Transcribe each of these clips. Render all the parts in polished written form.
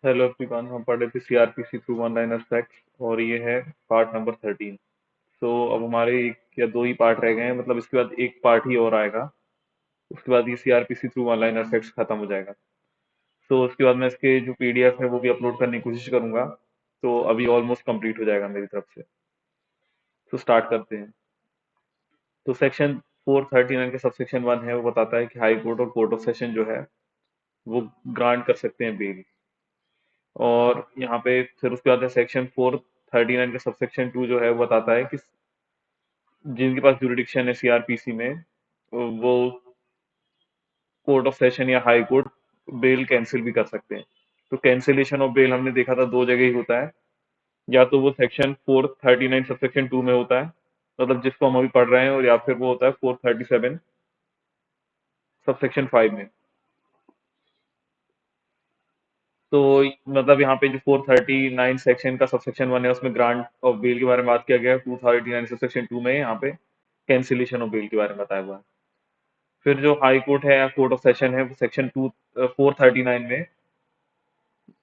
Hello everyone, हम पढ़ रहे थे CrPC through one liner facts और ये है पार्ट नंबर 13। तो अब हमारे एक या दो ही पार्ट रह गए हैं, मतलब इसके बाद एक पार्ट ही और आएगा। उसके बाद ये CrPC through one liner facts खत्म हो जाएगा। तो उसके बाद मैं इसके जो पीडीएफ है वो भी अपलोड करने की कोशिश करूंगा। तो अभी ऑलमोस्ट कंप्लीट हो जाएगा मेरी तरफ से। तो स्टार्ट करते हैं। तो सेक्शन 439 के सब सेक्शन 1 है, वो बताता है कि हाई कोर्ट और कोर्ट ऑफ सेशन जो है वो ग्रांट कर सकते हैं बेल। और यहाँ पे फिर उसके बाद है सेक्शन 439 का सबसेक्शन 2 जो है वो बताता है कि जिनके पास जुरिडिक्शन है सीआरपीसी में वो कोर्ट ऑफ सेशन या हाई कोर्ट बेल कैंसिल भी कर सकते हैं। तो कैंसिलेशन ऑफ बेल हमने देखा था दो जगह ही होता है। या तो वो सेक्शन 439 सबसेक्शन 2 में होता है, मतलब जिसको हम अभी पढ़ रहे हैं, और या फिर वो होता है 437 सबसेक्शन 5 में। तो मतलब यहाँ पे जो 439 सेक्शन का सबसेक्शन 1 है उसमें ग्रांट ऑफ बेल के बारे में बात किया गया है। 239 सबसेक्शन 2 में यहाँ पे कैंसिलेशन ऑफ बेल के बारे में बताया हुआ है। फिर जो हाई कोर्ट है या कोर्ट ऑफ सेशन है वो सेक्शन 439 में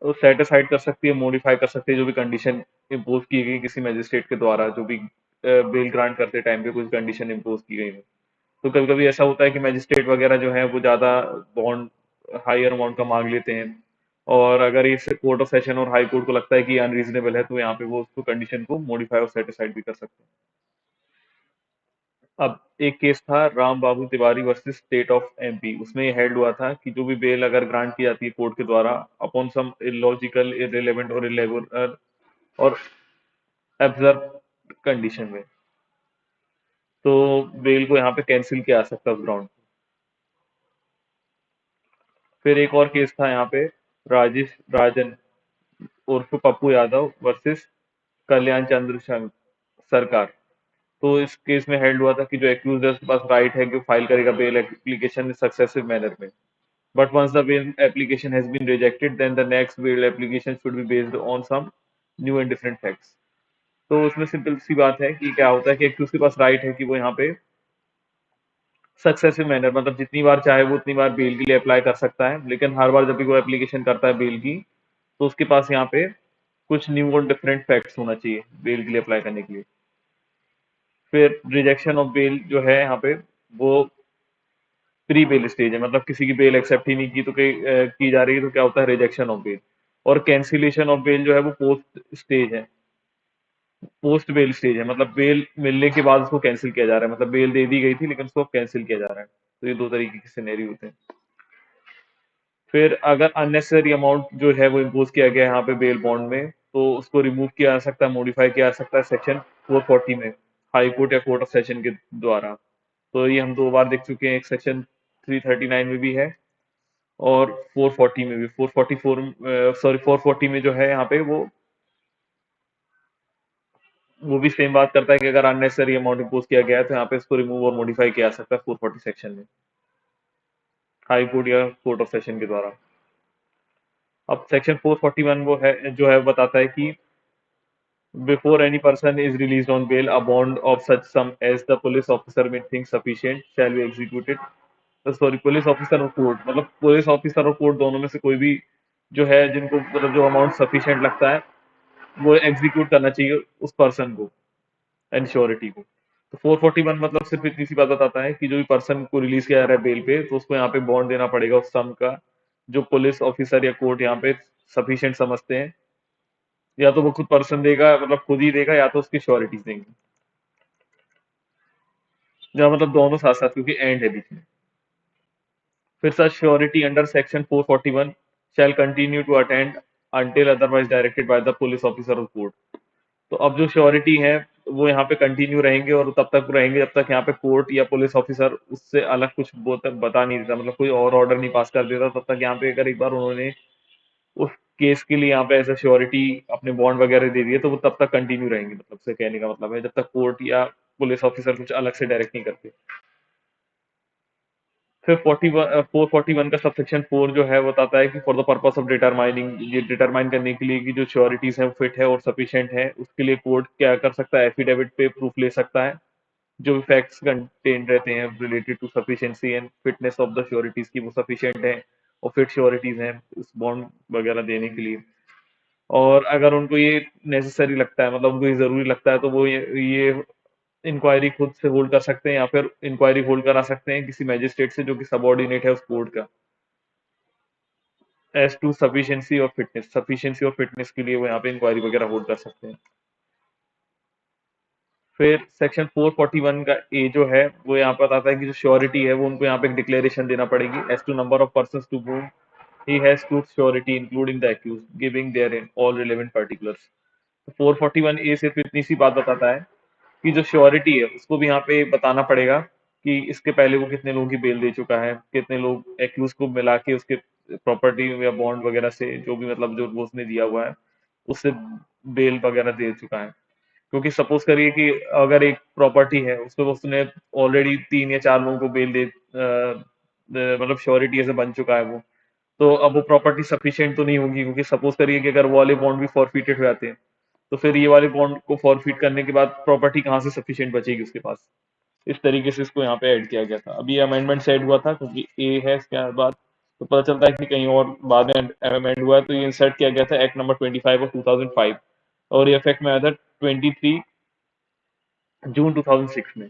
वो सेट असाइड कर सकती है, मॉडिफाई कर सकती है जो भी कंडीशन इम्पोज की गई किसी मजिस्ट्रेट के द्वारा, जो भी बेल ग्रांट करते टाइम पे कुछ कंडीशन इम्पोज की गई हो। तो कभी कभी ऐसा होता है कि मजिस्ट्रेट वगैरह जो है वो ज्यादा बॉन्ड हायर अमाउंट का मांग लेते हैं। और अगर इस कोर्ट ऑफ सेशन और हाई कोर्ट को लगता है कि अनरीजनेबल है तो यहाँ पे वो उसको कंडीशन को मॉडिफाई और सेट असाइड भी कर सकते हैं। अब एक केस था Ram Babu Tiwari versus state of MP. उसमें ये हेल्ड हुआ था कि जो भी बेल अगर ग्रांट की जाती है कोर्ट के द्वारा अपॉन सम इलॉजिकल, इररिलेवेंट और इरेगुलर और एब्सर्ड कंडीशन में, तो बेल को यहाँ पे कैंसिल किया जा सकता है उस ग्राउंड। फिर एक और केस था यहाँ पे राजेश राजन उर्फ पप्पू यादव वर्सेस कल्याण चंद्र सरकार। तो इस केस में हेल्ड हुआ था कि जो एक्यूज है उसके पास राइट है कि वो फाइल करेगा बेल एप्लीकेशन सक्सेसिव मैनर में। But once the bail application has been rejected, then the next bail application should be based on some new and different facts. तो उसमें सिंपल सी बात है कि क्या होता है कि एक तो उसके पास राइट है कि वो यहाँ पे सक्सेसिव मैनर, मतलब जितनी बार चाहे वो उतनी बार बेल के लिए अप्लाई कर सकता है, लेकिन हर बार जब भी वो एप्लीकेशन करता है बेल की तो उसके पास यहाँ पे कुछ न्यू और डिफरेंट फैक्ट्स होना चाहिए बेल के लिए अप्लाई करने के लिए। फिर रिजेक्शन ऑफ बेल जो है यहाँ पे वो प्री बेल स्टेज है, मतलब किसी की बेल एक्सेप्ट ही नहीं की तो की जा रही है तो क्या होता है रिजेक्शन ऑफ बेल। और कैंसिलेशन ऑफ बेल जो है वो पोस्ट स्टेज है, पोस्ट बेल स्टेज है, मतलब बेल मिलने के बाद उसको कैंसिल किया जा रहा है, मतलब बेल दे दी गई थी लेकिन उसको कैंसिल किया जा रहा है। तो ये दो तरीके के सिनेरियो होते हैं। फिर अगर अननेसेसरी अमाउंट जो है वो इम्पोज किया गया है यहाँ पे बेल बॉन्ड में तो उसको रिमूव किया जा सकता है, मॉडिफाई किया जा सकता है सेक्शन 440 में हाई कोर्ट या कोर्ट ऑफ सेशन के द्वारा। तो ये हम दो बार देख चुके हैं, एक सेक्शन 339 में भी है और 440 में भी। 444 सॉरी 440 में जो है यहाँ पे वो भी सेम बात करता है कि अगर अननेसेसरी अमाउंट इम्पोज किया गया है तो यहाँ पे इसको रिमूव और मॉडिफाई किया जा सकता है 440 सेक्शन में हाई कोर्ट या कोर्ट ऑफ सेशन के द्वारा। अब सेक्शन 441 वो है जो है बताता है कि before any person is released on bail, a bond of such sum as the police officer may think sufficient shall be executed। Sorry, police officer और कोर्ट, मतलब पुलिस ऑफिसर और कोर्ट दोनों में से कोई भी जो है जिनको मतलब जो अमाउंट सफिशिएंट लगता है वो एग्जीक्यूट करना चाहिए उस पर्सन को, एंश्योरिटी को। तो 441 मतलब सिर्फ इतनी सी बात बताता है कि जो भी पर्सन को रिलीज किया जा रहा है बेल पे तो उसको यहाँ पे बॉन्ड देना पड़ेगा उस सम का जो पुलिस ऑफिसर या कोर्ट यहाँ पे सफिशिएंट समझते हैं। या तो वो खुद पर्सन देगा, मतलब खुद ही देगा, या तो उसकी श्योरिटीज देंगे, या मतलब दोनों साथ साथ, क्योंकि एंड है बीच में। फिर such surety under section 441 shall continue to attend until otherwise directed by the police officer और कोर्ट। तो अब जो श्योरिटी है वो यहाँ पे कंटिन्यू रहेंगे और तब तक रहेंगे जब तक यहाँ पे कोर्ट या पुलिस ऑफिसर उससे अलग कुछ बता नहीं देता, मतलब कोई और ऑर्डर नहीं पास कर देता। तब तक यहाँ पे अगर एक बार उन्होंने उस केस के लिए यहाँ पे एज अ श्योरिटी अपने बॉन्ड वगैरह दे दिए तो वो तब तक कंटिन्यू रहेंगे, मतलब से कहने का मतलब है जब तक कोर्ट या पुलिस ऑफिसर कुछ अलग से डायरेक्ट नहीं करते। फिर 441 का सबसेक्शन 4 जो है वो बताता है कि for the purpose of determining, ये डिटरमाइन करने के लिए कि जो श्योरिटीज है वो फिट है और सफिशिएंट है, उसके लिए कोर्ट क्या कर सकता है, एफिडेविट पे प्रूफ ले सकता है जो भी फैक्ट्स कंटेन रहते हैं related to sufficiency and fitness of the sureties की वो सफिशिएंट है और फिट श्योरिटीज हैं उस बॉन्ड वगैरह देने के लिए। और अगर उनको ये नेसेसरी लगता है, मतलब उनको ये जरूरी लगता है, तो वो ये इंक्वायरी खुद से होल्ड कर सकते हैं, या फिर इंक्वायरी होल्ड करा सकते हैं किसी मैजिस्ट्रेट से जो कि सबऑर्डिनेट है उस कोर्ट का। एज टू सफिशिएंसी और फिटनेस के लिए वो यहाँ पे इंक्वायरी वगैरह होल्ड कर सकते हैं। फिर सेक्शन 441 का ए जो है वो यहाँ पर आता है कि जो श्योरिटी है वो उनको यहाँ पे एक डिक्लेरेशन देना पड़ेगी, as to number of persons to whom he has proved surety including the accused, giving therein all relevant particulars। तो 441 ए सिर्फ इतनी सी बात बताता है कि जो श्योरिटी है उसको भी यहाँ पे बताना पड़ेगा कि इसके पहले वो कितने लोगों की बेल दे चुका है, कितने लोग एक्यूज को मिला के उसके प्रॉपर्टी या बॉन्ड वगैरह से जो भी मतलब जो वो उसने दिया हुआ है उससे बेल वगैरह दे चुका है। क्योंकि सपोज करिए कि अगर एक प्रॉपर्टी है उसको उसने ऑलरेडी 3 या 4 लोगों को बेल मतलब श्योरिटी ऐसे बन चुका है वो, तो अब वो प्रॉपर्टी सफिशिएंट तो नहीं होगी, क्योंकि सपोज करिए कि अगर वो वाले बॉन्ड भी फॉरफिटेड हो जाते हैं तो फिर ये वाले बॉन्ड को फॉरफिट करने के बाद प्रॉपर्टी कहाँ से सफिशिएंट बचेगी उसके पास। इस तरीके से इसको यहाँ पे ऐड किया गया था। अभी ये अमेंडमेंट से ऐड हुआ था क्योंकि ए है इसके बाद, तो पता चलता है कि कहीं और बाद में अमेंड हुआ है, तो ये इंसर्ट किया गया था एक्ट नंबर 25 ऑफ 2005, और ये इफेक्ट में आया था 23 जून 2006 में।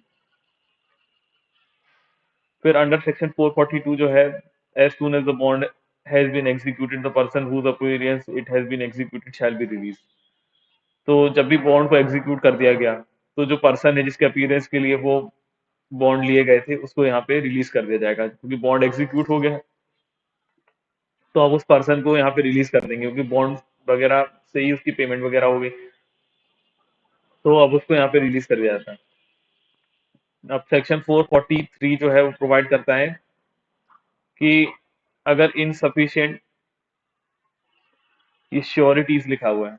फिर अंडर सेक्शन 442 जो है, as soon as the bond has been executed the person whose appearance it has been executed shall be release. तो जब भी बॉन्ड को एग्जीक्यूट कर दिया गया तो जो पर्सन है जिसके अपीयरेंस के लिए वो बॉन्ड लिए गए थे उसको यहाँ पे रिलीज कर दिया जाएगा, क्योंकि बॉन्ड एग्जीक्यूट हो गया है। तो अब उस पर्सन को यहाँ पे रिलीज कर देंगे क्योंकि बॉन्ड वगैरह से ही उसकी पेमेंट वगैरह हो गई, तो अब उसको यहाँ पे रिलीज कर दिया जाता है। अब सेक्शन 443 जो है वो प्रोवाइड करता है कि अगर इनसफिशिएंट, ये श्योरिटीज लिखा हुआ है,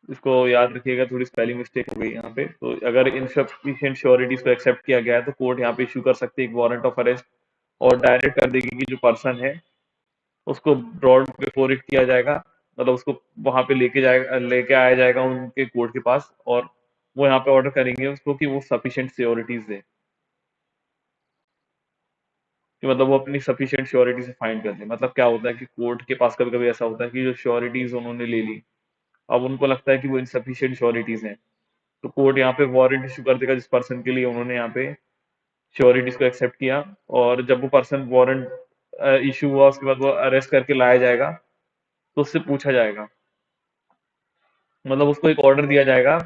इसको याद रखिएगा, थोड़ी स्पेलिंग मिस्टेक हो गई यहाँ पे। तो अगर इनसफिशिएंट श्योरिटीज को एक्सेप्ट किया गया है तो कोर्ट यहाँ पे इशू कर सकती है एक वारंट ऑफ अरेस्ट, और डायरेक्ट कर देगी कि जो पर्सन है उसको ब्रॉड बिफोर इट किया जाएगा, मतलब उसको वहां पे लेके आया जाएगा उनके कोर्ट के पास, और वो यहाँ पे ऑर्डर करेंगे उसको कि वो सफिशिएंट श्योरिटीज दे, कि मतलब वो अपनी सफिशिएंट श्योरिटी से फाइंड कर ले। मतलब क्या होता है कि कोर्ट के पास कभी कभी ऐसा होता है कि जो श्योरिटीज उन्होंने ले ली, अब उनको लगता है कि वो इनसफिशिएंट श्योरिटीज हैं, तो कोर्ट यहाँ पे वारंट इशू कर देगा जिस पर्सन के लिए उन्होंने यहाँ पे श्योरिटीज को एक्सेप्ट किया। और जब वो पर्सन वारंट इशू हुआ उसके बाद वो अरेस्ट करके लाया जाएगा, तो उससे पूछा जाएगा, मतलब उसको एक ऑर्डर दिया जाएगा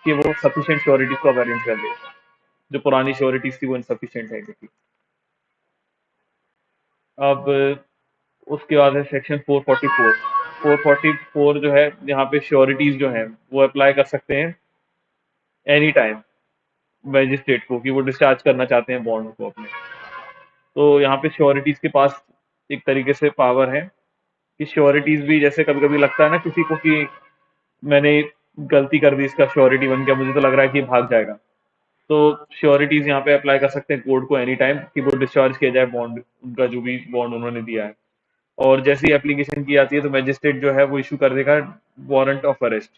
कि वो सफिशिएंट श्योरिटीज को अब अरेंज कर ले, जो पुरानी श्योरिटीज थी वो इनसफिशिएंट है क्योंकि। अब उसके बाद है सेक्शन 444। 444 जो है यहाँ पे श्योरिटीज जो है वो अप्लाई कर सकते हैं एनी टाइम मैजिस्ट्रेट को, कि वो डिस्चार्ज करना चाहते हैं बॉन्ड को अपने। तो यहाँ पे श्योरिटीज के पास एक तरीके से पावर है कि श्योरिटीज भी, जैसे कभी कभी लगता है ना किसी को कि मैंने गलती कर दी, इसका श्योरिटी बन गया, मुझे तो लग रहा है कि ये भाग जाएगा, तो श्योरिटीज यहाँ पे अप्लाई कर सकते हैं कोर्ट को एनी टाइम कि वो डिस्चार्ज किया जाए बॉन्ड, उनका जो भी बॉन्ड उन्होंने दिया है। और जैसी एप्लीकेशन की जाती है तो मैजिस्ट्रेट जो है वो इशू कर देगा warrant of arrest,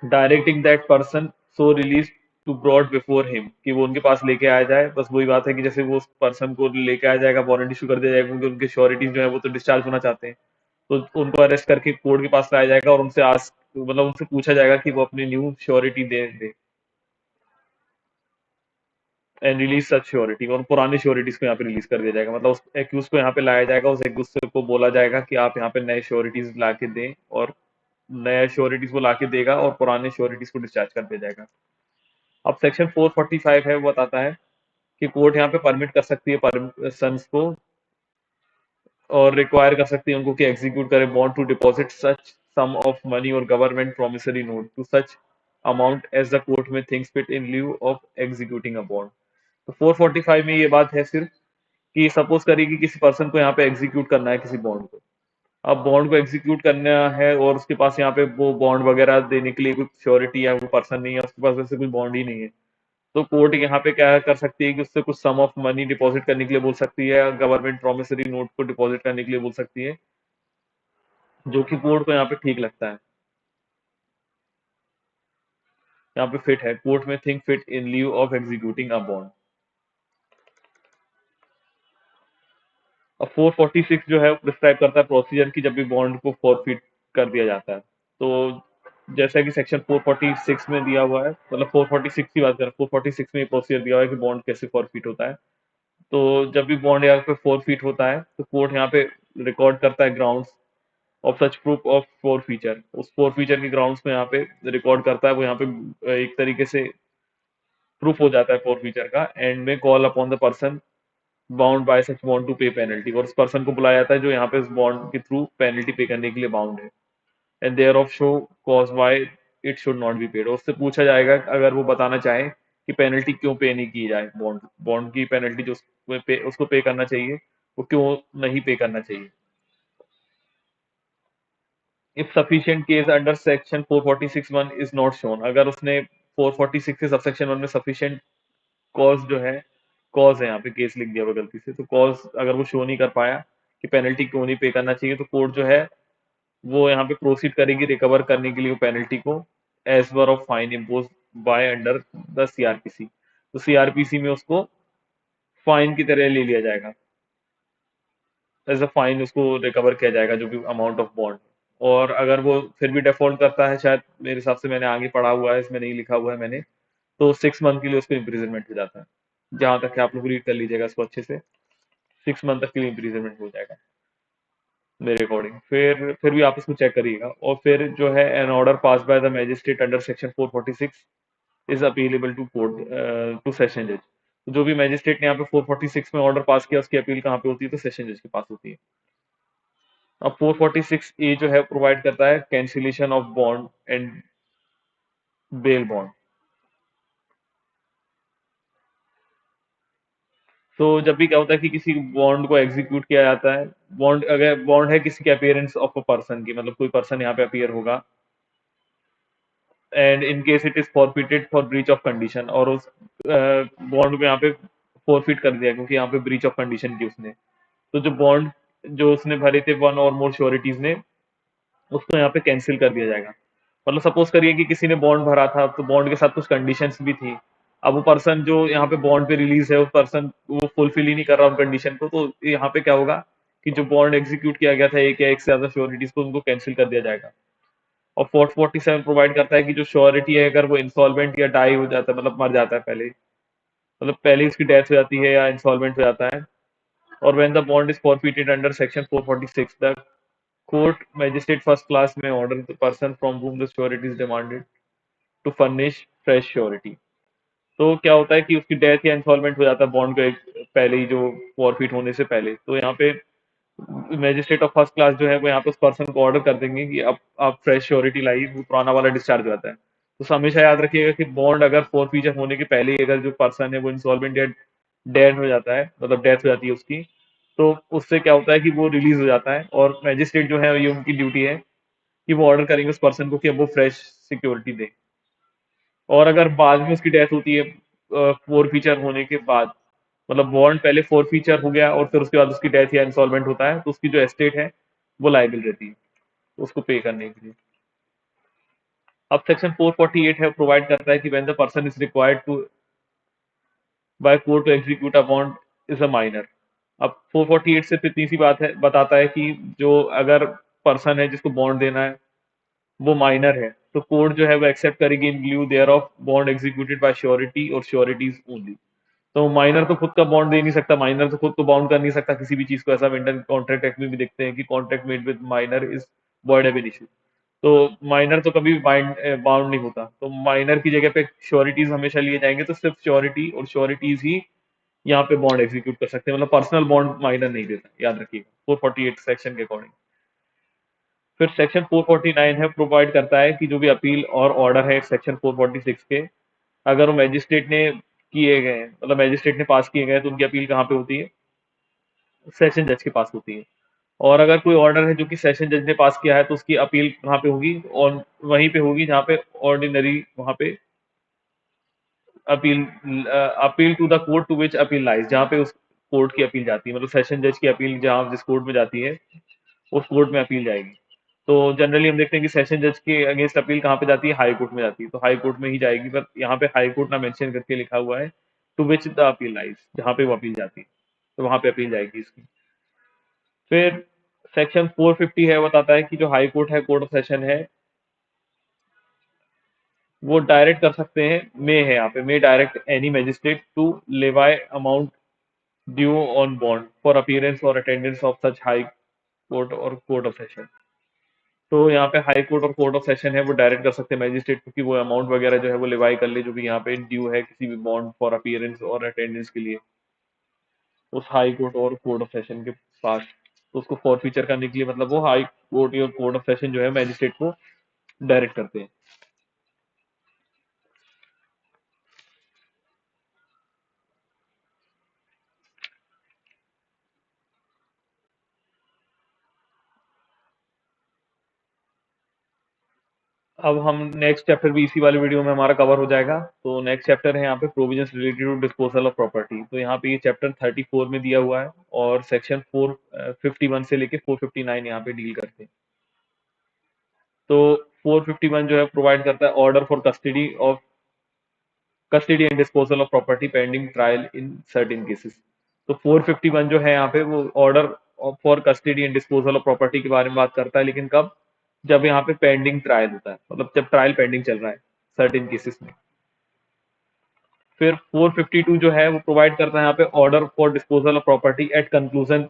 directing that person so release to brought before him, कि वो उनके पास लेके आया जाए। बस वही बात है कि जैसे वो उस पर्सन को लेके आया जाएगा, वारंट इशू कर दिया जाएगा, क्योंकि उनके श्योरिटीज जो है वो तो डिस्चार्ज होना चाहते हैं, तो उनको अरेस्ट करके कोर्ट के पास लाया जाएगा और उनसे आस मतलब उनसे पूछा जाएगा कि वो अपनी new surety they and release such surety, और पुरानी श्योरिटीज को यहाँ पे रिलीज कर दिया जाएगा। मतलब उस एक्यूज को यहाँ पे लाया जाएगा, उस एक दूसरे को बोला जाएगा कि आप यहाँ पे नए श्योरिटीज ला के दें, और नए श्योरिटीज को लाके देगा और पुराने श्योरिटीज को डिस्चार्ज कर दिया जाएगा। अब सेक्शन 445 है वो बताता है कि कोर्ट यहाँ पे परमिट कर सकती है पर्सन्स को, और रिक्वायर कर सकती है उनको कि एग्जीक्यूट करें bond to deposit such sum of money और government promissory note to such amount as the court में things fit in lieu of executing a bond. तो 445 में ये बात है सिर्फ कि सपोज करिए कि किसी पर्सन को यहाँ पे एग्जीक्यूट करना है किसी बॉन्ड को। अब बॉन्ड को एग्जीक्यूट करना है और उसके पास यहाँ पे वो बॉन्ड वगैरह देने के लिए कोई श्योरिटी या वो पर्सन नहीं है, उसके पास वैसे कोई बॉन्ड ही नहीं है, तो कोर्ट यहाँ पे क्या कर सकती है कि उससे कुछ सम ऑफ मनी डिपॉजिट करने के लिए बोल सकती है, गवर्नमेंट प्रोमिसरी नोट को डिपॉजिट करने के लिए बोल सकती है, जो कि कोर्ट को यहाँ पे ठीक लगता है। यहाँ पे फिट है, कोर्ट में think fit in lieu of executing a bond. अब 446 जो है प्रिस्क्राइब करता है प्रोसीजर की जब भी बॉन्ड को फॉरफिट कर दिया जाता है। तो जैसा कि सेक्शन 446 में दिया हुआ है, मतलब 446 की बात करें, 446 में ये प्रोसीजर दिया हुआ है कि बॉन्ड कैसे फॉरफिट होता है। तो जब भी बॉन्ड यहाँ पे फॉरफिट होता है तो कोर्ट यहाँ पे रिकॉर्ड करता है grounds of such proof of four feature. उस फोर फीचर के ग्राउंड्स में यहाँ पे रिकॉर्ड करता है, वो यहाँ पे एक तरीके से प्रूफ हो जाता है फोर फीचर का। And may call upon the person bound by such bond to pay penalty, और उस पर्सन को बुलाया जाता है जो यहाँ पे इस बॉन्ड के थ्रू पेनल्टी पे करने के लिए बाउंड है। And thereof show cause why it should not be paid, उससे पूछा जाएगा अगर वो बताना चाहे कि पेनल्टी क्यों पे नहीं की जाए, बॉन्ड बॉन्ड की पेनल्टी जो उसको पे करना चाहिए वो क्यों नहीं पे करना चाहिए। If sufficient case under section 446(1) is not shown, अगर उसने 446 के सबसेक्शन 1 में सफिशिएंट कॉज जो है, कॉज है यहाँ पे केस लिख दिया हुआ गलती से, तो कॉज अगर वो शो नहीं कर पाया कि पेनल्टी क्यों नहीं पे करना चाहिए, तो कोर्ट जो है वो यहाँ पे प्रोसीड करेगी रिकवर करने के लिए वो पेनल्टी को as per of fine impose by under the CrPC. तो सीआरपीसी में उसको फाइन की तरह ले लिया जाएगा, एज अ फाइन उसको रिकवर किया जाएगा जो भी अमाउंट ऑफ बॉन्ड। और अगर वो फिर भी डिफॉल्ट करता है, शायद मेरे हिसाब से मैंने आगे पढ़ा हुआ है, इसमें नहीं लिखा हुआ है मैंने, तो 6 मंथ के लिए उसको इम्प्रिजनमेंट हो जाता है। जहां तक कि आप लोग रीड कर लीजिएगा इसको अच्छे से, 6 मंथ तक के लिए इम्प्रिजनमेंट हो जाएगा मेरे अकॉर्डिंग। फिर भी आप इसको चेक करिएगा। और फिर जो है an order pass by the magistrate under section 446 is appealable to court to session जज। जो भी मैजिस्ट्रेट ने यहाँ पे 446 में ऑर्डर पास किया उसकी अपील कहाँ पे होती है, तो सेशन जज के पास होती है। अब 446 ए जो है प्रोवाइड करता है cancellation of bond and bail bond. तो जब भी क्या होता है कि किसी बॉन्ड को एग्जीक्यूट किया जाता है, बॉन्ड अगर बॉन्ड है किसी के अपीयरेंस ऑफ अ पर्सन की, मतलब कोई पर्सन यहाँ पे अपीयर होगा, and in case it is forfeited for breach of condition, और उस बॉन्ड को यहाँ पे फॉरफिट कर दिया क्योंकि यहाँ पे ब्रीच ऑफ कंडीशन की उसने, तो जो बॉन्ड जो उसने भरे थे वन और मोर श्योरिटीज ने, उसको यहाँ पे कैंसिल कर दिया जाएगा। मतलब सपोज करिए कि किसी ने बॉन्ड भरा था तो बॉन्ड के साथ कुछ कंडीशंस भी थी। अब वो पर्सन जो यहाँ पे बॉन्ड पे रिलीज है, वो पर्सन वो फुलफिल ही नहीं कर रहा उन कंडीशन को, तो यहाँ पे क्या होगा कि जो बॉन्ड एग्जीक्यूट किया गया था एक या एक से ज्यादा श्योरिटीज को, उनको कैंसिल कर दिया जाएगा। और 447 प्रोवाइड करता है कि जो श्योरिटी है अगर वो इंसॉल्वेंट या डाई हो जाता है, मतलब मर जाता है पहले, मतलब पहले उसकी डेथ हो जाती है या इंसॉल्वेंट हो जाता है, और when the bond is forfeited under section 446, the court magistrate first class में order the person from whom the surety is demanded to furnish fresh surety. तो क्या होता है कि उसकी डेथ या इंसॉल्वेंट हो जाता है बॉन्ड को एक पहले ही, जो फॉरफिट होने से पहले, तो यहाँ पे मैजिस्ट्रेट ऑफ फर्स्ट क्लास जो है वो यहाँ पे उस पर्सन को ऑर्डर कर देंगे कि अब आप फ्रेश श्योरिटी लाइए, वो पुराना वाला डिस्चार्ज हो जाता है। तो हमेशा याद रखिएगा कि बॉन्ड अगर फोर फीचर होने के पहले ही अगर जो पर्सन है वो इंसॉल्वेंट या डेड हो जाता है, मतलब डेथ हो जाती है उसकी, तो उससे क्या होता है कि वो रिलीज हो जाता है, और मैजिस्ट्रेट जो है ये उनकी ड्यूटी है कि वो ऑर्डर करेंगे उस पर्सन को कि अब वो फ्रेश सिक्योरिटी दे। और अगर बाद में उसकी डेथ होती है फोर फीचर होने के बाद, मतलब बॉन्ड पहले फोर फीचर हो गया और फिर उसके बाद उसकी डेथ या इंसॉल्वेंट होता है, तो उसकी जो एस्टेट है वो लायबिल रहती है उसको पे करने के लिए। अब सेक्शन 448 है प्रोवाइड करता है कि when the person is required to by court to execute a bond is a minor. अब 448 से फिर तीसरी बात है, बताता है कि जो अगर पर्सन है जिसको बॉन्ड देना है वो माइनर है, तो कोर्ट जो है वो एक्सेप्ट करेगी in lieu thereof bond executed by surety और श्योरिटीज ओनली। तो माइनर तो खुद का बॉन्ड दे नहीं सकता, माइनर तो खुद को बाउंड कर नहीं सकता किसी भी चीज को, ऐसा इंडियन कॉन्ट्रैक्ट एक्ट में भी देखते हैं कि contract made with minor is void एब इशू। तो माइनर तो कभी बाउंड नहीं होता, तो माइनर की जगह पे श्योरिटीज हमेशा लिए जाएंगे, तो सिर्फ श्योरिटी और श्योरिटीज ही यहाँ पे बॉन्ड एग्जीक्यूट कर सकते हैं, मतलब पर्सनल बॉन्ड माइनर नहीं देता, याद रखिएगा 448 सेक्शन के अकॉर्डिंग। फिर सेक्शन 449 है प्रोवाइड करता है कि जो भी अपील और ऑर्डर है सेक्शन 446 के, अगर वो मैजिस्ट्रेट ने किए गए हैं, मतलब मैजिस्ट्रेट ने पास किए गए, तो उनकी अपील कहाँ पे होती है, सेशन जज के पास होती है। और अगर कोई ऑर्डर है जो कि सेशन जज ने पास किया है, तो उसकी अपील कहाँ पे होगी, और वहीं पे होगी जहाँ पे ऑर्डिनरी, वहाँ पे appeal, appeal to the court to which appeal lies, जहाँ पे उस कोर्ट की अपील जाती है, मतलब सेशन जज की अपील जहाँ जिस कोर्ट में जाती है उस कोर्ट में अपील जाएगी। तो जनरली हम देखते हैं कि सेशन जज के अगेंस्ट अपील कहाँ पे जाती है, हाई कोर्ट में जाती है, तो हाई कोर्ट में ही जाएगी, पर यहाँ पे हाई कोर्ट ना मेंशन करके लिखा हुआ है to which the appeal lies, जहाँ पे वो अपील जाती है, तो वहां पे अपील जाएगी इसकी। फिर सेक्शन 450 है, बताता है कि जो हाई कोर्ट है, कोर्ट ऑफ सेशन है, वो डायरेक्ट कर सकते हैं, मे है यहाँ पे, may direct any magistrate to levy amount due on bond for appearance और attendance of such high court और कोर्ट ऑफ सेशन। तो यहाँ पे हाई कोर्ट और कोर्ट ऑफ सेशन है, वो डायरेक्ट कर सकते हैं मैजिस्ट्रेट को कि वो अमाउंट वगैरह जो है वो लेवाई कर ले, जो भी यहाँ पे ड्यू है किसी भी बॉन्ड फॉर अपीयरेंस और अटेंडेंस के लिए उस हाई कोर्ट और कोर्ट ऑफ सेशन के पास। तो उसको फॉरफीचर करने के लिए मतलब वो हाई कोर्ट या कोर्ट ऑफ सेशन जो है मैजिस्ट्रेट को डायरेक्ट करते हैं। अब हम नेक्स्ट चैप्टर भी इसी वाले वीडियो में हमारा कवर हो जाएगा। तो नेक्स्ट चैप्टर है यहाँ पे provisions related to disposal of property. तो यहाँ पे ये चैप्टर 34 में दिया हुआ है और सेक्शन 451 से लेके 459 यहाँ पे डील करते हैं। तो 451 जो है प्रोवाइड करता है order for custody and disposal of property pending trial in certain cases. तो 451 जो है यहाँ पे वो order for custody and disposal of property के बारे में बात करता है, लेकिन कब? जब यहाँ पे पेंडिंग ट्रायल होता है, मतलब जब ट्रायल पेंडिंग चल रहा है सर्टेन केसेस में। फिर 452 जो है वो प्रोवाइड करता है यहाँ पे order for disposal of property eight conclusion.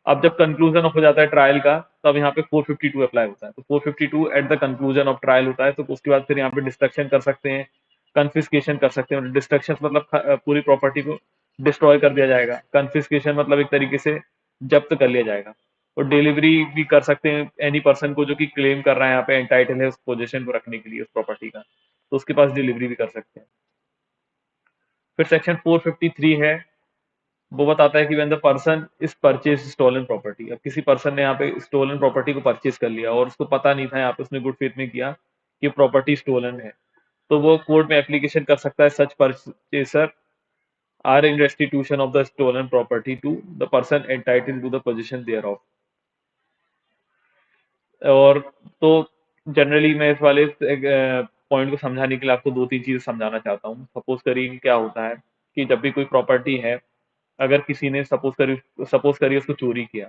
अब जब कंक्लूजन ऑफ हो जाता है ट्रायल का, तब यहाँ पे 452 अप्लाई होता है। तो 452 at the conclusion of trial होता है, तो उसके बाद फिर यहाँ पे डिस्ट्रक्शन कर सकते हैं, कन्फिस्केशन कर सकते हैं। डिस्ट्रक्शन मतलब पूरी प्रॉपर्टी को डिस्ट्रॉय कर दिया जाएगा, कन्फिस्केशन मतलब एक तरीके से जब्त कर लिया जाएगा, और डिलीवरी भी कर सकते हैं एनी पर्सन को जो कि क्लेम कर रहा है यहाँ पे एंटाइटल है उस पोजीशन को रखने के लिए उस प्रॉपर्टी का, तो उसके पास डिलीवरी भी कर सकते हैं। फिर सेक्शन 453 है, वो बताता है कि when the person is purchase stolen property. अब किसी पर्सन ने यहाँ पे स्टोलन प्रॉपर्टी को परचेज कर लिया और उसको पता नहीं था, यहाँ पे उसने गुड फेथ में किया कि प्रॉपर्टी स्टोलन है, तो वो कोर्ट में एप्लीकेशन कर सकता है such purchaser or in restitution of the stolen property to the person entitled to the position thereof. और तो जनरली मैं इस वाले पॉइंट को समझाने के लिए आपको दो तीन चीजें समझाना चाहता हूँ। सपोज करिए कि क्या होता है कि जब भी कोई प्रॉपर्टी है, अगर किसी ने सपोज करिए उसको चोरी किया,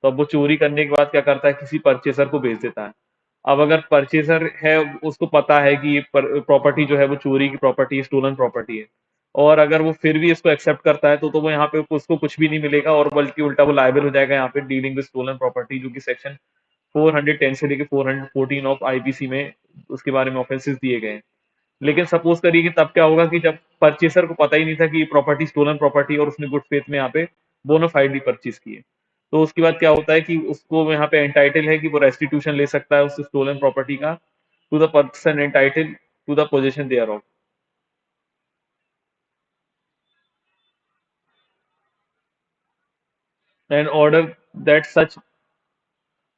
तो अब वो चोरी करने के बाद क्या करता है, किसी परचेसर को बेच देता है। अब अगर परचेसर है, उसको पता है कि ये प्रॉपर्टी जो है वो चोरी की प्रॉपर्टी है, स्टोलन प्रॉपर्टी है, और अगर वो फिर भी इसको एक्सेप्ट करता है, तो वो यहाँ पे उसको कुछ भी नहीं मिलेगा, और बल्कि उल्टा वो लायबल हो जाएगा यहाँ पे डीलिंग विद स्टोलन प्रॉपर्टी, जो कि सेक्शन 410 से लेके 414 ऑफ आईपीसी में उसके बारे में ऑफेंसेस दिए गए हैं। लेकिन सपोज करिए कि तब क्या होगा कि जब परचेसर को पता ही नहीं था कि ये प्रॉपर्टी स्टोलन प्रॉपर्टी, और उसने गुड फेथ में यहाँ पे बोनाफाइडली परचेज की है, तो उसके बाद क्या होता है कि उसको यहाँ पे एंटाइटल है कि वो रेस्टिट्यूशन ले सकता है उस स्टोलन प्रॉपर्टी का to the person entitle to the position thereof, and order that such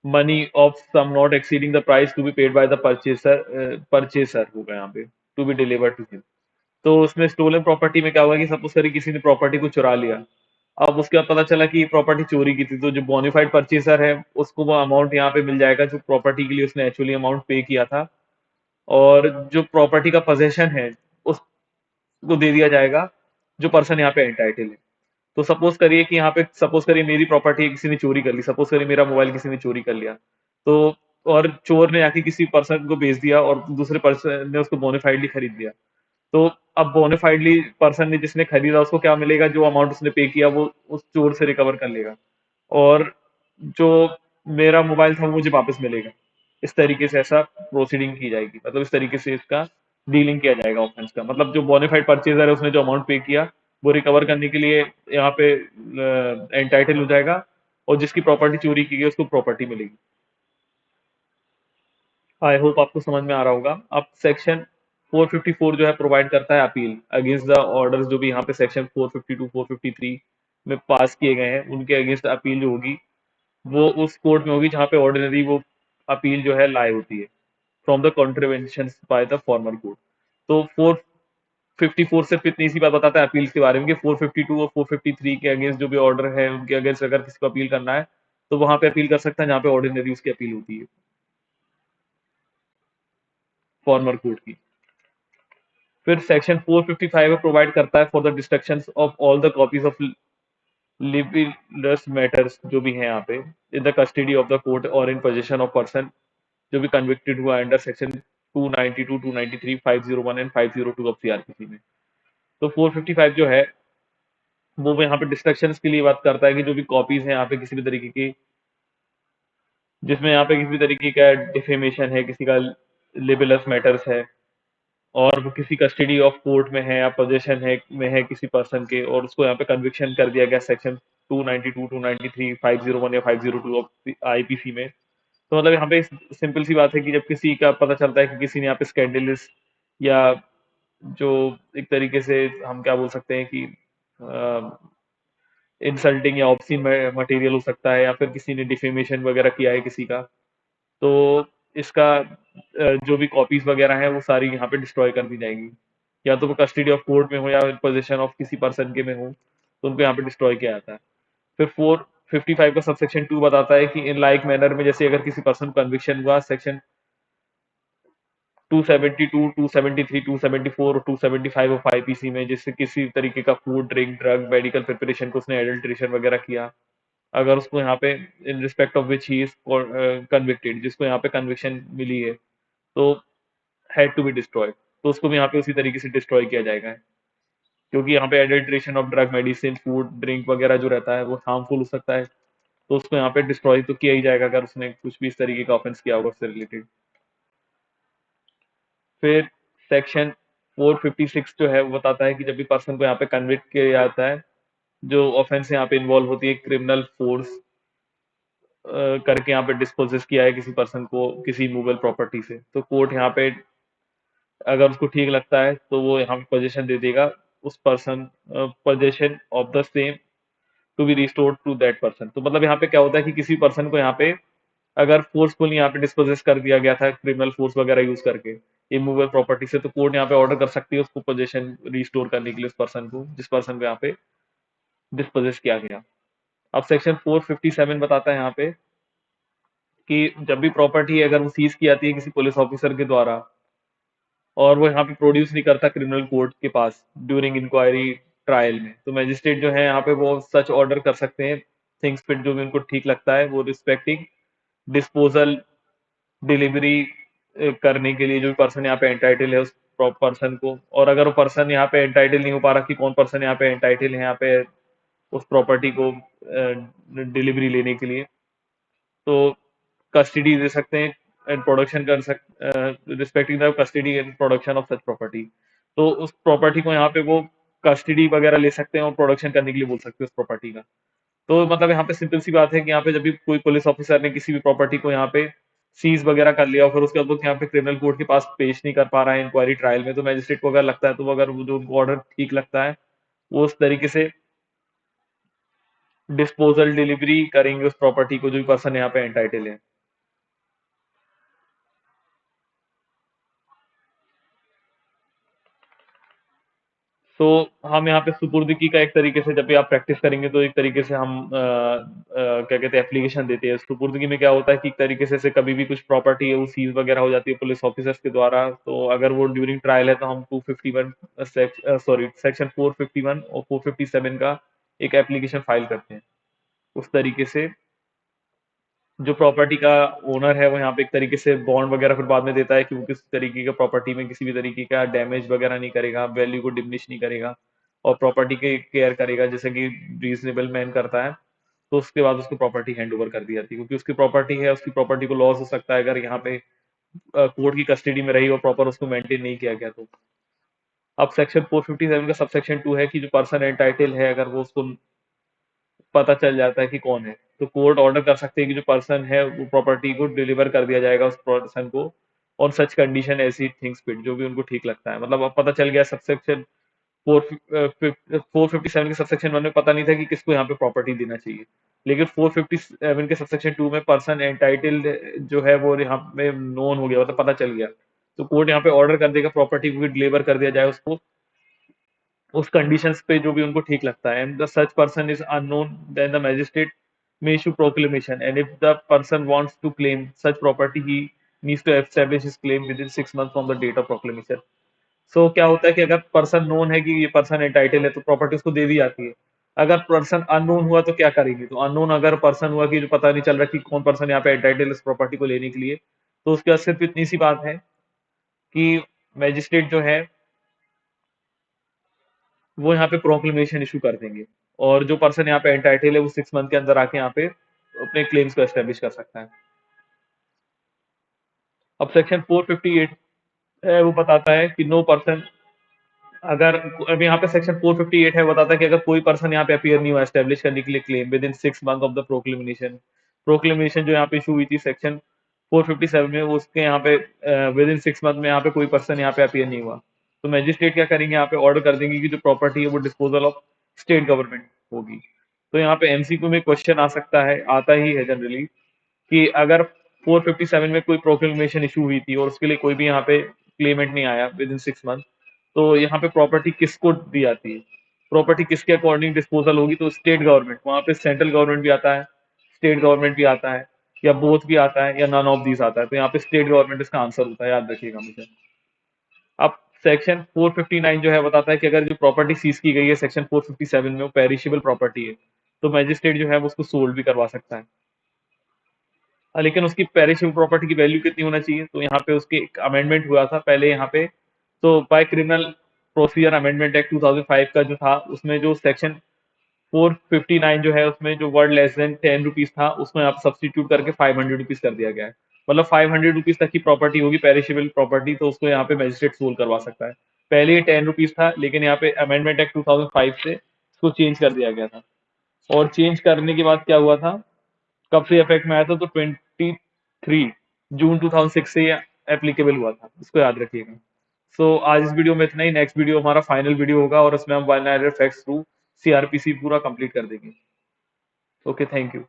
money of sum not exceeding the price to be paid by the purchaser होगा यहाँ पे, to be delivered to him। तो उसमें stolen property में क्या होगा कि suppose करिए किसी ने प्रॉपर्टी को चुरा लिया, अब उसके बाद पता चला कि ये प्रॉपर्टी चोरी की थी, तो जो बोनाफाइड परचेसर है उसको वो अमाउंट यहाँ पे मिल जाएगा जो प्रॉपर्टी के लिए उसने एक्चुअली अमाउंट पे किया था, और जो प्रॉपर्टी का पोजेशन है उसको दे दिया जाएगा जो पर्सन यहाँ पे एंटाइटल है। तो सपोज करिए मेरी प्रॉपर्टी किसी ने चोरी कर ली, सपोज करिए मेरा मोबाइल किसी ने चोरी कर लिया, तो और चोर ने आके किसी पर्सन को बेच दिया और दूसरे पर्सन ने उसको बोनाफाइडली खरीद लिया। तो अब बोनाफाइडली पर्सन ने जिसने खरीदा उसको क्या मिलेगा, जो अमाउंट उसने पे किया वो उस चोर से रिकवर कर लेगा, और जो मेरा मोबाइल था वो मुझे वापस मिलेगा। इस तरीके से ऐसा प्रोसीडिंग की जाएगी, मतलब इस तरीके से इसका डीलिंग किया जाएगा ऑफेंस का, मतलब जो बोनाफाइड परचेजर है उसने जो अमाउंट पे किया वो रिकवर करने के लिए यहाँ पे एंटाइटल हो जाएगा, और जिसकी प्रॉपर्टी चोरी की गई उसको प्रॉपर्टी मिलेगी। आई होप आपको समझ में आ रहा होगा। अब सेक्शन 454 जो है प्रोवाइड करता है अपील अगेंस्ट द ऑर्डर्स, जो भी यहाँ पे सेक्शन 452 453 में पास किए गए हैं उनके अगेंस्ट अपील जो होगी वो उस कोर्ट में होगी जहाँ पे ऑर्डिनरी वो अपील जो है लाए होती है from the contrivance by the former court. तो 454 सिर्फ इतनी सी बात बताता है अपील के बारे में कि 452 और 453 के अगेंस्ट जो भी ऑर्डर है उनके अगेंस्ट अगर किसी को अपील करना है तो वहां पे अपील कर सकता है जहाँ पे ऑर्डिनरी उसकी अपील होती है फॉर्मर कोर्ट की। फिर सेक्शन 455 प्रोवाइड करता है for the destruction of all the copies of libellous matters जो भी हैं यहाँ पे in the custody of the court और इन पोजीशन ऑफ पर्सन जो भी कन्विक्टेड हुआ under section 292, 293, 501 and 502 of CrPC में। तो 455 जो है वो यहाँ पे डिस्ट्रक्शंस के लिए बात करता है कि जो भी कॉपीज हैं यहाँ पे किसी भी तरीके की, जिसमें यहाँ पे किसी भी तरीके का डिफेमेशन है, किसी का लिबिलस मैटर्स है और वो किसी कस्टडी ऑफ कोर्ट में है या पोजीशन है में है किसी पर्सन के, और उसको यहाँ पे कन्विक्शन कर दिया गया सेक्शन 292, 293, 501 या 502 ऑफ आईपीसी में। तो मतलब यहाँ पे सिंपल सी बात है कि जब किसी का पता चलता है कि किसी ने यहाँ पे स्कैंडलिस या जो एक तरीके से हम क्या बोल सकते हैं कि इंसल्टिंग या ऑब्ससीन मटेरियल हो सकता है, या फिर किसी ने डिफेमेशन वगैरह किया है किसी का, तो इसका जो भी कॉपीज वगैरह हैं वो सारी यहाँ पे डिस्ट्रॉय कर दी जाएंगी, या तो वो कस्टडी ऑफ कोर्ट में हो या पोजीशन ऑफ किसी पर्सन के में हो, तो उनको यहाँ पे डिस्ट्रॉय किया जाता है। फिर 455 का सबसेक्शन 2 बताता है कि इन लाइक मैनर में, जैसे अगर किसी पर्सन को कन्विक्शन हुआ सेक्शन 272, 273, 274 और 275 ऑफ आईपीसी में, जिससे किसी तरीके का food, drink, drug, medical preparation को उसने एडल्ट्रेशन वगैरह किया, अगर उसको यहाँ पे in respect of which he is convicted, जिसको यहाँ पे कन्विक्शन मिली है, तो हैड टू बी डिस्ट्रॉयड, तो उसको भी यहाँ पे उसी तरीके से डिस्ट्रॉय किया जाएगा। क्योंकि यहाँ पे adulteration of drug, medicine, food, drink वगैरह जो रहता है वो हार्मफुल हो सकता है, तो उसको यहाँ पे डिस्ट्रॉय तो किया ही जाएगा अगर उसने कुछ भी इस तरीके का ऑफेंस किया होगा उससे रिलेटेड। फिर सेक्शन 456 जो है वो बताता है कि जब भी पर्सन को यहाँ पे कन्विक्ट किया जाता है, जो ऑफेंस यहाँ पे इन्वॉल्व होती है क्रिमिनल फोर्स करके यहाँ पे डिस्पोजेस किया है किसी पर्सन को किसी मूवेबल प्रॉपर्टी से, तो कोर्ट यहाँ पे अगर उसको ठीक लगता है तो वो यहाँ पे पोजीशन दे देगा उस person, position of the same to be restored to that person. तो मतलब यहाँ पे क्या होता है कि किसी पर्सन को यहाँ पे अगर फोर्सफुली यहाँ पे डिस्पोजेस कर दिया गया था क्रिमिनल फोर्स वगैरह यूज करके इमूवेबल प्रॉपर्टी से, तो कोर्ट यहाँ पे ऑर्डर कर सकती है उसको पोजीशन रिस्टोर करने के लिए उस पर्सन को जिस पर्सन को यहाँ पे डिस्पोजेस किया गया। अब सेक्शन 457 बताता है यहाँ पे कि जब भी प्रॉपर्टी अगर वो सीज की जाती है किसी पुलिस ऑफिसर के द्वारा और वो यहाँ पे प्रोड्यूस नहीं करता क्रिमिनल कोर्ट के पास ड्यूरिंग इंक्वायरी ट्रायल में, तो मैजिस्ट्रेट जो है यहाँ पे वो सच ऑर्डर कर सकते हैं थिंग्स फिट जो भी उनको ठीक लगता है वो रिस्पेक्टिंग डिस्पोजल, डिलीवरी करने के लिए जो भी पर्सन यहाँ पे एंटाइटल है उस पर्सन को, और अगर वो पर्सन यहाँ पे एंटाइटल नहीं हो पा रहा कि कौन पर्सन यहाँ पे एंटाइटल है यहाँ पे उस प्रॉपर्टी को डिलीवरी लेने के लिए, तो कस्टडी दे सकते हैं एंड प्रोडक्शन कर सक respecting the custody and production of such property. तो उस प्रॉपर्टी को यहाँ पे वो कस्टडी वगैरह ले सकते हैं और प्रोडक्शन करने के लिए बोल सकते हैं उस प्रॉपर्टी का। तो मतलब यहाँ पे सिंपल सी बात है कि यहाँ पे जब भी कोई पुलिस ऑफिसर ने किसी भी प्रॉपर्टी को यहाँ पे सीज वगैरह कर लिया और फिर उसके बाद वो यहाँ पे क्रिमिनल कोर्ट के पास पेश नहीं कर पा रहा है इंक्वायरी ट्रायल में, तो मैजिस्ट्रेट को अगर लगता है तो वो अगर वो जो ऑर्डर ठीक लगता है वो उस तरीके से डिस्पोजल डिलीवरी करेंगे उस प्रॉपर्टी को जो भी पर्सन यहाँ पे एंटाइटल है। तो हम यहाँ पे सुपुर्दगी का एक तरीके से जब भी आप प्रैक्टिस करेंगे तो एक तरीके से हम क्या कहते हैं एप्लीकेशन देते हैं। सुपुर्दगी में क्या होता है कि एक तरीके से कभी भी कुछ प्रॉपर्टी है वो सीज वगैरह हो जाती है पुलिस ऑफिसर्स के द्वारा, तो अगर वो ड्यूरिंग ट्रायल है तो हम 251 सॉरी सेक्शन 451 और 457 का एक एप्लीकेशन फाइल करते हैं। उस तरीके से जो प्रॉपर्टी का ओनर है वो यहाँ पे एक तरीके से बॉन्ड वगैरह फिर बाद में देता है कि वो किस तरीके का प्रॉपर्टी में किसी भी तरीके का डैमेज वगैरह नहीं करेगा, वैल्यू को डिमिनिश नहीं करेगा और प्रॉपर्टी के केयर करेगा जैसे कि रीजनेबल मैन करता है। तो उसके बाद उसको प्रॉपर्टी हैंड ओवर कर दी जाती है क्योंकि उसकी प्रॉपर्टी है, उसकी प्रॉपर्टी को लॉस हो सकता है अगर यहाँ पे कोर्ट की कस्टडी में रही और प्रॉपर उसको मेंटेन नहीं किया गया तो। अब सेक्शन 457 का सबसेक्शन 2 है कि जो पर्सन एंटाइटल है अगर वो उसको पता चल जाता है कि कौन है, तो कोर्ट ऑर्डर कर सकते हैं कि जो पर्सन है वो प्रॉपर्टी को डिलीवर कर दिया जाएगा उस पर्सन को और सच कंडीशन ऐसी थिंग्स फिट जो भी उनको ठीक लगता है। मतलब अब पता चल गया सबसेक्शन 457 के सबसेक्शन 1 में पता नहीं था कि किसको यहाँ पे प्रॉपर्टी देना चाहिए, लेकिन 457 के सबसेक्शन 2 में पर्सन एंटाइटल्ड जो है वो यहाँ पे नोन हो गया, मतलब पता चल गया, तो कोर्ट यहाँ पे ऑर्डर कर देगा प्रॉपर्टी को डिलीवर कर दिया जाए उसको उस कंडीशंस पे जो भी उनको ठीक लगता है। And the such person is unknown then the magistrate may issue proclamation, and if the person wants to claim such property he needs to establish his claim within 6 months from the date of proclamation। so क्या होता है कि अगर person known है कि ये person entitle है तो प्रॉपर्टी उसको दे दी जाती है, अगर पर्सन अननोन हुआ तो क्या करेंगे? तो अननोन अगर पर्सन हुआ कि जो पता नहीं चल रहा कि कौन पर्सन यहाँ पे एंटाइटल इस प्रॉपर्टी को लेने के लिए, तो उसके बाद सिर्फ इतनी सी बात है कि मैजिस्ट्रेट जो है वो यहाँ पे प्रोक्लेमेशन इशू कर देंगे, और जो पर्सन यहाँ पे एंटाइटल है वो 6 मंथ के अंदर आके यहाँ पे अपने क्लेम्स को एस्टेब्लिश कर सकता है। अब सेक्शन 458 है, वो बताता है कि नो पर्सन, अगर अब यहाँ पे सेक्शन 458 है, बताता है कि अगर कोई पर्सन यहाँ पे अपीयर नहीं हुआ एस्टेब्लिश करने के लिए claim with in 6 month of the proclamation, proclamation जो यहाँ पे इशू हुई थी सेक्शन 457 में, वो उसके यहाँ पे विद इन 6 मंथ में यहाँ पे कोई पर्सन यहाँ पे अपीयर नहीं हुआ, तो मैजिस्ट्रेट क्या करेंगे, यहाँ पे ऑर्डर कर देंगे कि जो प्रॉपर्टी है वो डिस्पोजल ऑफ स्टेट गवर्नमेंट होगी। तो यहाँ पे एमसीक्यू में क्वेश्चन आ सकता है, आता ही है जनरली, कि अगर 457 में कोई प्रोक्लेमेशन इशू हुई थी और उसके लिए कोई भी यहाँ पे क्लेमेंट नहीं आया विद इन 6 मंथ, तो यहाँ पे प्रॉपर्टी किसको दी जाती है, प्रॉपर्टी किसके अकॉर्डिंग डिस्पोजल होगी, तो स्टेट गवर्नमेंट, वहाँ पे सेंट्रल गवर्नमेंट भी आता है, स्टेट गवर्नमेंट भी आता है, या बोथ भी आता है, या नन ऑफ दीज आता है, तो यहाँ पे स्टेट गवर्नमेंट इसका आंसर होता है, याद रखिएगा मुझे। अब सेक्शन 459 जो है बताता है कि अगर जो प्रॉपर्टी सीज की गई है सेक्शन 457 में वो पेरिशेबल प्रॉपर्टी है, तो मैजिस्ट्रेट जो है वो उसको सोल्ड भी करवा सकता है। लेकिन उसकी पेरिशेबल प्रॉपर्टी की वैल्यू कितनी होना चाहिए, तो यहाँ पे उसके एक अमेंडमेंट हुआ था पहले यहाँ पे, तो by criminal procedure amendment act 2005 का जो था, उसमें जो सेक्शन 459 जो है उसमें जो वर्ड लेस देन 10 रुपीज था, उसमें आप सब्सटीट्यूट करके 500 रुपीज कर दिया गया है, मतलब 500 रुपीज तक की प्रॉपर्टी होगी पेरिशेबल प्रॉपर्टी, तो उसको यहाँ पे मैजिस्ट्रेट सोल्व करवा सकता है। पहले ये 10 रुपीज था, लेकिन यहाँ पे अमेंडमेंट एक्ट 2005 से इसको चेंज कर दिया गया था, और चेंज करने के बाद क्या हुआ था, कब से इफेक्ट में आया था, तो 23 जून 2006 से ये एप्लीकेबल हुआ था, इसको याद रखिएगा। सो आज इस वीडियो में इतना ही, नेक्स्ट वीडियो हमारा फाइनल वीडियो होगा और इसमें हम वन फैक्ट्स थ्रू सीआरपीसी पूरा कंप्लीट कर देंगे। Okay, thank you.